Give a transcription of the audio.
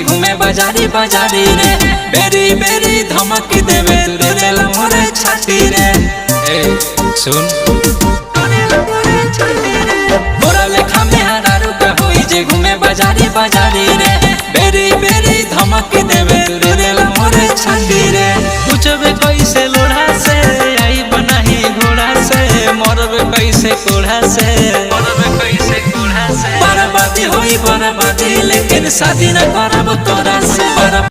घूमे बाजारी बाजारी रे बेरी बेरी धमक देवे तुरे लेला मोरे छाती रे। ए सुन तोरा लेखा में हरारू का होई जे घूमे बाजारी बाजारी रे बेरी बेरी धमक देवे तुरे लेला मोरे छाती रे। पूछबे कैसे लोढ़ा से आई बनाही घोड़ा से मरबे कैसे कोढ़ा से बर्बादी होई बर्बादी लेकिन शादी न करब तोरा से।